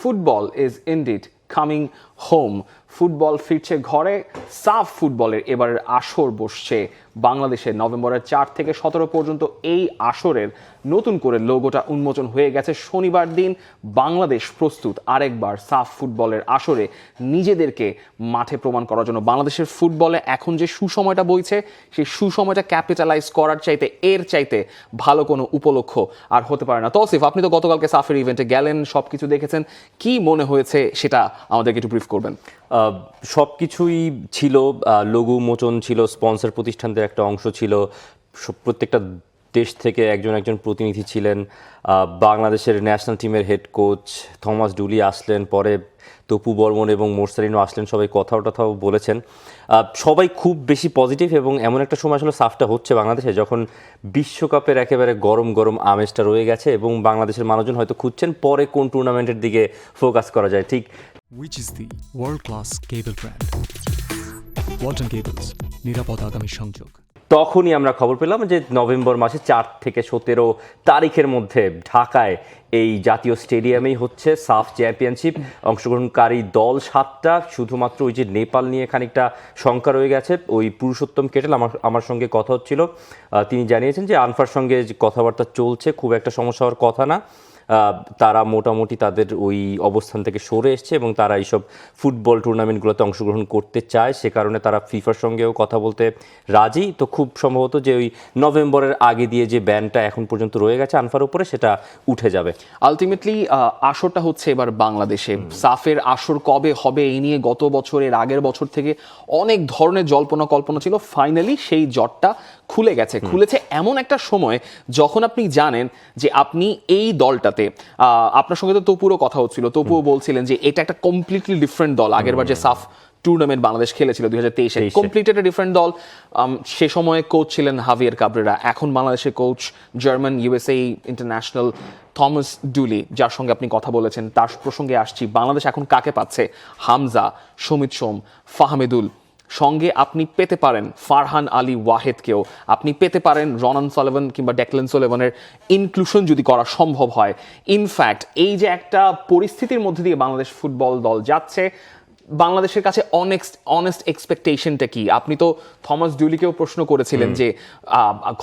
Football is indeed coming home. Football ফিরছে ঘরে। সাফ ফুটবলের এবারের আসর বসছে বাংলাদেশে নভেম্বরের 4 থেকে 17 পর্যন্ত। এই আসরের নতুন করে লোগোটা উন্মোচন হয়ে গেছে শনিবার দিন। বাংলাদেশ প্রস্তুত আরেকবার সাফ ফুটবলের আসরে নিজেদেরকে মাঠে প্রমাণ করার জন্য। বাংলাদেশের ফুটবলে এখন যে সুসময়টা বইছে, সেই সুসময়টা ক্যাপিটালাইজ করার চাইতে এর চাইতে ভালো কোনো উপলক্ষ আর হতে পারে না। তৌসিফ, আপনি তো গতকালকে সাফের ইভেন্টে গেলেন, সব কিছু দেখেছেন, কি মনে হয়েছে সেটা আমাদেরকে একটু ব্রিফ করবেন। সব কিছুই ছিল, লোগো মোচন ছিল, স্পন্সর প্রতিষ্ঠানদের একটা অংশ ছিল, প্রত্যেকটা দেশ থেকে একজন প্রতিনিধি ছিলেন। বাংলাদেশের ন্যাশনাল টিমের হেড কোচ থমাস ডুলি আসলেন, পরে তপু বর্মন এবং মোরসালিনও আসলেন, সবাই কথাও বলেছেন। সবাই খুব বেশি পজিটিভ এবং এমন একটা সময় আসলে সাফটা হচ্ছে বাংলাদেশে যখন বিশ্বকাপের একেবারে গরম গরম আমেজটা রয়ে গেছে এবং বাংলাদেশের মানুষজন হয়তো খুঁজছেন পরে কোন টুর্নামেন্টের দিকে ফোকাস করা যায়। ঠিক Which is the world-class cable brand? Walton Cables, নিরাপদ আগামী সংযোগ। তখনই আমরা খবর পেলাম যে নভেম্বর মাসে 4 থেকে 17 তারিখের মধ্যে ঢাকায় এই জাতীয় স্টেডিয়ামেই হচ্ছে সাফ চ্যাম্পিয়নশিপ। অংশগ্রহণকারী দল 7টা, শুধুমাত্র ওই যে নেপাল নিয়ে খানিকটা শঙ্কা রয়ে গেছে। ওই পুরুষোত্তম কেটেল আমার সঙ্গে কথা হচ্ছিল, তিনি জানিয়েছেন যে আনফার সঙ্গে যে কথাবার্তা চলছে, খুব একটা সমস্যা হওয়ার কথা না। তারা মোটামুটি তাদের ওই অবস্থান থেকে সরে এসছে এবং তারা এইসব ফুটবল টুর্নামেন্টগুলোতে অংশগ্রহণ করতে চায়, সে কারণে তারা ফিফার সঙ্গেও কথা বলতে রাজি। তো খুব সম্ভবত যে ওই নভেম্বরের আগে দিয়ে যে ব্যানটা এখন পর্যন্ত রয়ে গেছে আনফার উপরে, সেটা উঠে যাবে। আলটিমেটলি আসরটা হচ্ছে এবার বাংলাদেশে। সাফের আসর কবে হবে এই নিয়ে গত বছরের আগের বছর থেকে অনেক ধরনের জল্পনা কল্পনা ছিল। ফাইনালি সেই জটটা খুলেছে এমন একটা সময় যখন আপনি জানেন যে আপনি এই দলটাতে, আপনার সঙ্গে তো তপুরও কথা হচ্ছিল, তপুও বলছিলেন যে এটা একটা কমপ্লিটলি ডিফারেন্ট দল। আগেরবার যে সাফ টুর্নামেন্ট বাংলাদেশ খেলেছিল 2023-এ, কমপ্লিট একটা ডিফারেন্ট দল। সে সময় কোচ ছিলেন হাভিয়ার কাবরেরা, এখন বাংলাদেশের coach German USA international Thomas Dooley, যার সঙ্গে আপনি কথা বলেছেন। তার প্রসঙ্গে আসছি, বাংলাদেশ এখন কাকে পাচ্ছে? হামজা, সমিত সোম, ফাহমেদুল, সঙ্গে আপনি পেতে পারেন ফারহান আলী ওয়াহেদকেও, আপনি পেতে পারেন রনান সলেভান কিংবা ডেকলেন সোলেভানের ইনক্লুশন যদি করা সম্ভব হয়। ইনফ্যাক্ট এই যে একটা পরিস্থিতির মধ্যে দিয়ে বাংলাদেশ ফুটবল দল যাচ্ছে, বাংলাদেশের কাছে অনেস্ট এক্সপেকটেশনটা কি? আপনি তো থমাস ডুলিকেও প্রশ্ন করেছিলেন যে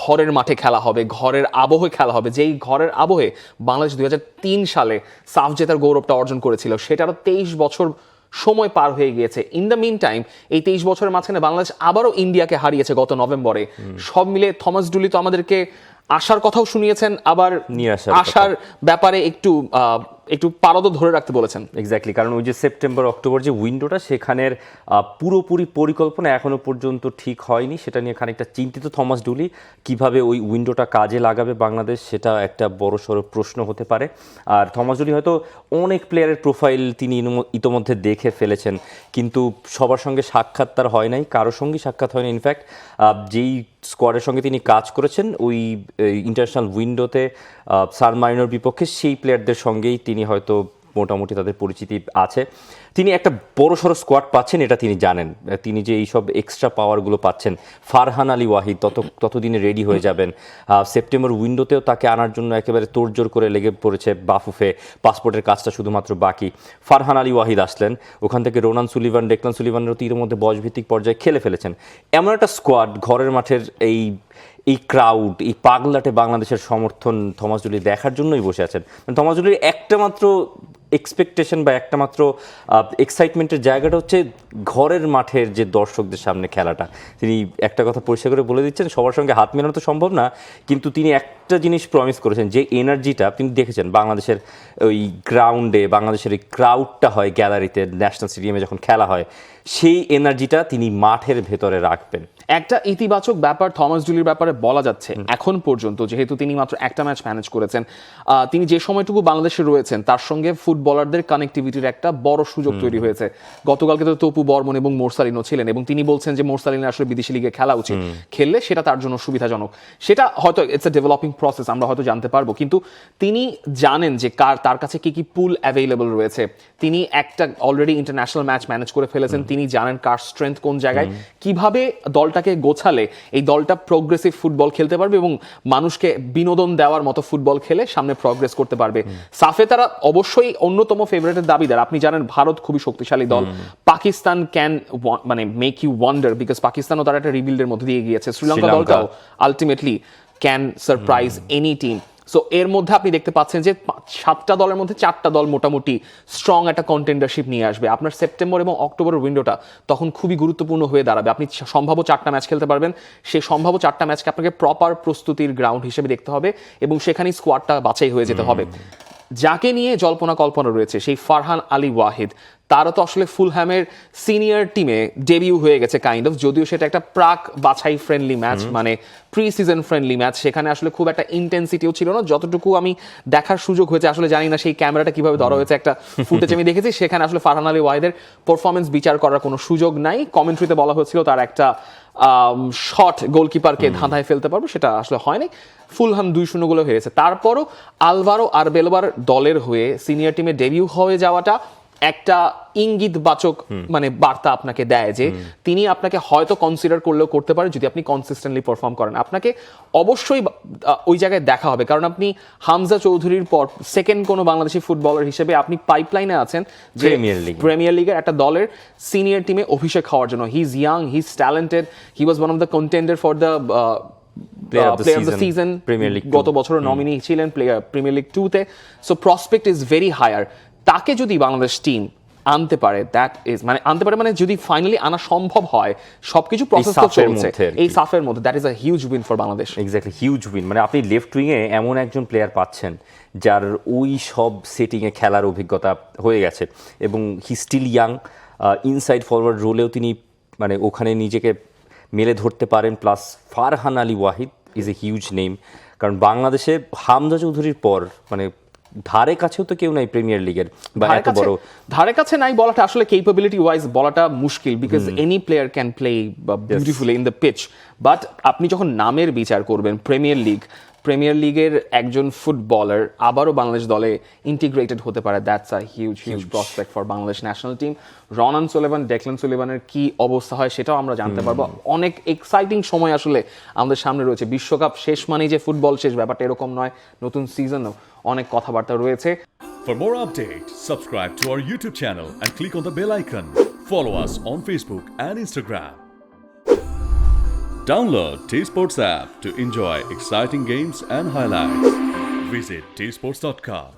ঘরের মাঠে খেলা হবে, ঘরের আবহে খেলা হবে, যেই ঘরের আবহে বাংলাদেশ 2003 সালে সাফ জেতার গৌরবটা অর্জন করেছিল, সেটারও 23 বছর সময় পার হয়ে গিয়েছে। ইন দ্য মিন টাইম এই 23 বছরের মাঝখানে বাংলাদেশ আবারও ইন্ডিয়াকে হারিয়েছে গত নভেম্বরে। সব মিলে থমাস ডুলি তো আমাদেরকে আশার কথাও শুনিয়েছেন, আবার আশার ব্যাপারে একটু পারদ ধরে রাখতে বলেছেন। এক্স্যাক্টলি, কারণ ওই যে সেপ্টেম্বর অক্টোবর যে উইন্ডোটা, সেখানের পুরোপুরি পরিকল্পনা এখনো পর্যন্ত ঠিক হয়নি। সেটা নিয়ে খানিকটা চিন্তিত থমাস ডুলি। কিভাবে ওই উইন্ডোটা কাজে লাগাবে বাংলাদেশ, সেটা একটা বড়সড় প্রশ্ন হতে পারে। আর থমাস ডুলি হয়তো অনেক প্লেয়ারের প্রোফাইল তিনি ইতোমধ্যে দেখে ফেলেছেন, কিন্তু সবার সঙ্গে সাক্ষাৎ তার হয় নাই, কারোর সঙ্গেই সাক্ষাৎ হয়নি। ইনফ্যাক্ট যেই স্কোয়াডের সঙ্গে তিনি কাজ করেছেন ওই ইন্টারন্যাশনাল উইন্ডোতে সান মারিনোর বিপক্ষে, সেই প্লেয়ারদের সঙ্গেই তিনি হয়তো মোটামুটি তাদের পরিচিতি আছে। তিনি একটা বড়সড় স্কোয়াড পাচ্ছেন, এটা তিনি জানেন। তিনি যে এইসব এক্সট্রা পাওয়ারগুলো পাচ্ছেন, ফারহান আলী ওয়াহিদ ততদিনে রেডি হয়ে যাবেন। সেপ্টেম্বর উইন্ডোতেও তাকে আনার জন্য একেবারে তোড়জোড় করে লেগে পড়েছে বাফুফে, পাসপোর্টের কাজটা শুধুমাত্র বাকি। ফারহান আলী ওয়াহিদ আসলেন, ওখান থেকে রোনান সুলিভান, ডেকলান সুলিভানেরও তীরের মধ্যে বয়সভিত্তিক পর্যায়ে খেলে ফেলেছেন। এমন একটা স্কোয়াড, ঘরের মাঠের এই ক্রাউড, এই পাগলাটে বাংলাদেশের সমর্থন থমাস ডুলি দেখার জন্যই বসে আছেন। থমাস ডুলির একটা মাত্র এক্সপেকটেশন বা একটা মাত্র এক্সাইটমেন্টের জায়গাটা হচ্ছে ঘরের মাঠের যে দর্শকদের সামনে খেলাটা। তিনি একটা কথা পরিষ্কার করে বলে দিচ্ছেন, সবার সঙ্গে হাত মেলানো তো সম্ভব না, কিন্তু তিনি একটা জিনিস প্রমিস করেছেন, যে এনার্জিটা আপনি দেখেছেন বাংলাদেশের ওই গ্রাউন্ডে, বাংলাদেশের এই ক্রাউডটা হয় গ্যালারিতে, ন্যাশনাল স্টেডিয়ামে যখন খেলা হয়, সেই এনার্জিটা তিনি মাঠের ভেতরে রাখবেন। একটা ইতিবাচক ব্যাপার থমাস ডুলির ব্যাপারে বলা যাচ্ছে এখন পর্যন্ত, যেহেতু তিনি মাত্র একটা ম্যাচ ম্যানেজ করেছেন, তিনি যে সময়টুকু বাংলাদেশে রয়েছেন তার সঙ্গে ফুটবলারদের কানেক্টিভিটির একটা বড় সুযোগ তৈরি হয়েছে। গতকালকে তো তপু বর্মন এবং মোরসালিনও ছিলেন, এবং তিনি বলছেন যে মোরসালিনের আসলে বিদেশি লিগে খেলা উচিত, খেললে সেটা তার জন্য সুবিধাজনক। সেটা হয়তো ইটস এ ডেভেলপিং প্রসেস আমরা হয়তো জানতে পারবো, কিন্তু তিনি জানেন যে তার কাছে কি কি পুল অ্যাভেলেবল রয়েছে। তিনি একটা অলরেডি ইন্টারন্যাশনাল ম্যাচ ম্যানেজ করে ফেলেছেন, তিনি জানেন কার স্ট্রেংথ কোন জায়গায়, কিভাবে দলটাকে গোছালে এই দলটা প্রোগ্রেসিভ ফুটবল খেলতে পারবে এবং মানুষকে বিনোদন দেওয়ার মতো ফুটবল খেলে সামনে প্রোগ্রেস করতে পারবে। সাফে তারা অবশ্যই অন্যতম ফেভারিটের দাবিদার। আপনি জানেন ভারত খুবই শক্তিশালী দল, পাকিস্তান ক্যান মানে মেক ইউ ওয়ান্ডার, বিকজ পাকিস্তানও তারা একটা রিবিল্ডের মধ্যে দিয়ে গিয়েছে, শ্রীলঙ্কা দলটাও ultimately can surprise any team. So এর মধ্যে আপনি দেখতে পাচ্ছেন যে 7টা দলের মধ্যে 4টা দল মোটামুটি স্ট্রং একটা কন্টেন্ডারশিপ নিয়ে আসবে। আপনার সেপ্টেম্বর এবং অক্টোবরের উইন্ডোটা তখন খুবই গুরুত্বপূর্ণ হয়ে দাঁড়াবে। আপনি সম্ভাব্য 4টা ম্যাচ খেলতে পারবেন, সেই সম্ভাব্য 4টা ম্যাচকে আপনাকে প্রপার প্রস্তুতির গ্রাউন্ড হিসেবে দেখতে হবে এবং সেখানেই স্কোয়াডটা বাছাই হয়ে যেতে হবে। যাকে নিয়ে জল্পনা কল্পনা রয়েছে সেই ফারহান আলী ওয়াহিদ, তারও তো আসলে ফুলহ্যামের সিনিয়র টিমে ডেবিউ হয়ে গেছে কাইন্ড অফ, যদিও সেটা একটা প্রাক বাছাই ফ্রেন্ডলি ম্যাচ, মানে প্রি সিজন ফ্রেন্ডলি ম্যাচ, সেখানে আসলে খুব একটা ইন্টেন্সিটিও ছিল না। যতটুকু আমি দেখার সুযোগ হয়েছে, আসলে জানি না সেই ক্যামেরাটা কিভাবে ধরা হয়েছে, একটা ফুটেজ আমি দেখেছি, সেখানে আসলে ফারহান আলী ওয়াহিদের পারফরমেন্স বিচার করার কোনো সুযোগ নাই। কমেন্ট্রিতে বলা হয়েছিল তার একটা শট গোলকিপারকে ধাঁধায় ফেলতে পারবো, সেটা আসলে হয়নি। ফুলহাম 2-0 গোলে হেরেছে। তারপরও আলভারো আরবেলোবার দলের হয়ে সিনিয়র টিমে ডেবিউ হয়ে যাওয়াটা একটা ইঙ্গিতবাচক মানে বার্তা আপনাকে দেয় যে তিনি আপনাকে হয়তো কনসিডার করলেও করতে পারে যদি আপনি কনসিস্টেন্টলি পারফর্ম করেন। আপনাকে অবশ্যই ওই জায়গায় দেখা হবে, কারণ আপনি হামজা চৌধুরীর পর সেকেন্ড কোনো বাংলাদেশি ফুটবলার হিসেবে আপনি পাইপলাইনে আছেন যে প্রিমিয়ার লিগের একটা দলের সিনিয়র টিমে অভিষেক হওয়ার জন্য। He is young, he is talented, he was one of the contender for the player of the season, গত বছর নমিনি ছিলেন প্রিমিয়ার লিগ 2-তে। So prospect is very higher. তাকে যদি বাংলাদেশ টিম আনতে পারে, দ্যাট ইজ মানে আনতে পারে মানে যদি ফাইনালি আনা সম্ভব হয়, সবকিছু প্রসেস তো চলছে এই সাফের মধ্যে, that is a huge win for Bangladesh. Exactly, huge win. মানে আপনি লেফট উইংয়ে এমন একজন প্লেয়ার পাচ্ছেন যার ওই সব সেটিংয়ে খেলার অভিজ্ঞতা হয়ে গেছে এবং he still young. Inside forward রোলেও তিনি মানে ওখানে নিজেকে মেলে ধরতে পারেন। Plus Farhan Ali Wahid is a huge name, কারণ বাংলাদেশে হামজা চৌধুরীর পর মানে ধারে কাছেও তো কেউ নাই প্রিমিয়ার লিগের বা এত বড়। ধারে কাছে নাই বলাটা আসলে ক্যাপাবিলিটি ওয়াইজ বলাটা মুশকিল, because any player can play beautifully in the pitch, but আপনি যখন নামের বিচার করবেন প্রিমিয়ার লিগের একজন ফুটবলার আবারও বাংলাদেশ দলে ইন্টিগ্রেটেড হতে পারে, that's a huge prospect for Bangladesh national team. Ronan Suleman, Declan সুলেমানের কি অবস্থা হয় সেটাও আমরা জানতে পারবো। অনেক এক্সাইটিং সময় আসলে আমাদের সামনে রয়েছে। বিশ্বকাপ শেষ মানেই যে ফুটবল শেষ, ব্যাপারটা এরকম নয়। নতুন সিজনও অনেক কথাবার্তা রয়েছে। For more updates, subscribe to our YouTube channel and click on the bell icon. Follow us on Facebook and Instagram. Download T-Sports app to enjoy exciting games and highlights. Visit tsports.com.